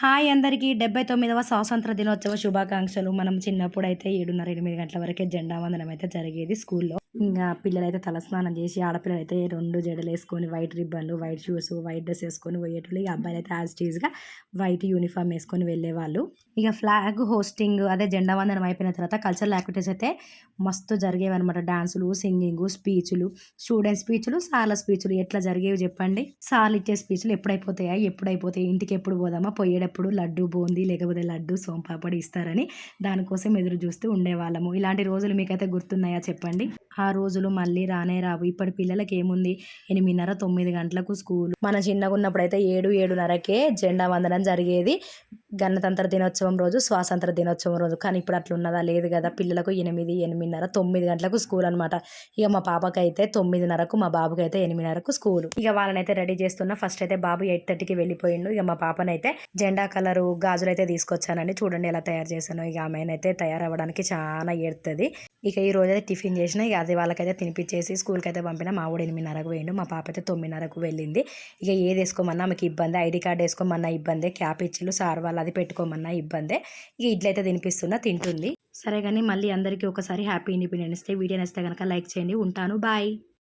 Hi అందరికీ 79వ స్వాతంత్ర దినోత్సవ శుభాకాంక్షలు. మనం చిన్నప్పుడైతే 7:30, 8 గంటల వరకే జెండా వందనం అయితే జరిగేది స్కూల్లో. ఇంగా పిల్లలైతే తలస్నానం చేసి, ఆడపిల్లలైతే 2 జడలేసుకొని, వైట్ రిబ్బన్లు, వైట్ షూస్, వైట్ డ్రెస్ ఏసుకొని పోయేటోళ్ళు. ఇక అబ్బాయిలైతే యాజ్ ఇట్ ఈజ్‌గా వైట్ యూనిఫామ్ ఏసుకొని వెళ్ళేవాళ్ళు. ఇక ఫ్లాగ్ హోస్టింగ్ అదే జెండా వందనం అయిపోయిన తర్వాత కల్చరల్ యాక్టివిటీస్ అయితే మస్తు జరిగేవన్నమాట. డాన్సులు, సింగింగు, స్పీచులు, స్టూడెంట్ స్పీచులు, సార్ల స్పీచులు ఎట్లా జరిగేవి చెప్పండి? సార్లు ఇచ్చే స్పీచులు ఎప్పుడైపోతాయా? ఎప్పుడైపోతాయి? ఇంటికి ఎప్పుడు పోదామా? పోయేటప్పుడు లడ్డు బూందీ లేకపోతే లడ్డు సోంపాపడి ఇస్తారని దానికోసం ఎదురు చూస్తూ ఉండేవాళ్ళము. ఇలాంటి రోజులు మీకైతే గుర్తున్నాయా చెప్పండి? ఆ రోజులు మళ్ళీ రానే రావు. ఇప్పటి పిల్లలకి ఏముంది, 8:30, 9 గంటలకు స్కూలు. మన చిన్నగున్నప్పుడైతే 7, 7:30కే జెండా వందనం జరిగేది. గణతంత్ర దినోత్సవం రోజు, స్వాతంత్ర దినోత్సవం రోజు. కానీ ఇప్పుడు అట్లా ఉన్నదా? లేదు కదా. పిల్లలకు 8, 8:30, 9 గంటలకు స్కూల్ అనమాట. ఇక మా పాపకైతే 9:30కు, మా బాబుకైతే 8:30కు స్కూలు. ఇక వాళ్ళనైతే రెడీ చేస్తున్నా. ఫస్ట్ అయితే బాబు 8:30కి వెళ్ళిపోయిండు. ఇక మా పాపనైతే జెండా కలరు గాజులు అయితే తీసుకొచ్చానండి. చూడండి ఎలా తయారు చేశాను. ఇక ఆమెనైతే తయారవ్వడానికి చాలా ఏడుతుంది. ఇక ఈ రోజైతే టిఫిన్ చేసిన. ఇక అది వాళ్ళకైతే తినిపించేసి స్కూల్కి అయితే పంపిన. మా వాడు 8:30కు పోయిండు. మా పాప అయితే 9:30కు వెళ్ళింది. ఇక ఏది వేసుకోమన్నా ఆమెకి ఇబ్బంది. ఐడి కార్డు వేసుకోమన్నా ఇబ్బందే. క్యాప్ ఇచ్చిళ్ళు సార్ వాళ్ళు, అది పెట్టుకోమన్నా ఇబ్బందే. ఇక ఇడ్లయితే తినిపిస్తున్నా, తింటుంది. సరే కానీ మళ్ళీ అందరికీ ఒకసారి హ్యాపీ ఇండిపెండెన్స్ డే. వీడియో నచ్చితే కనుక లైక్ చేయండి. ఉంటాను. బాయ్.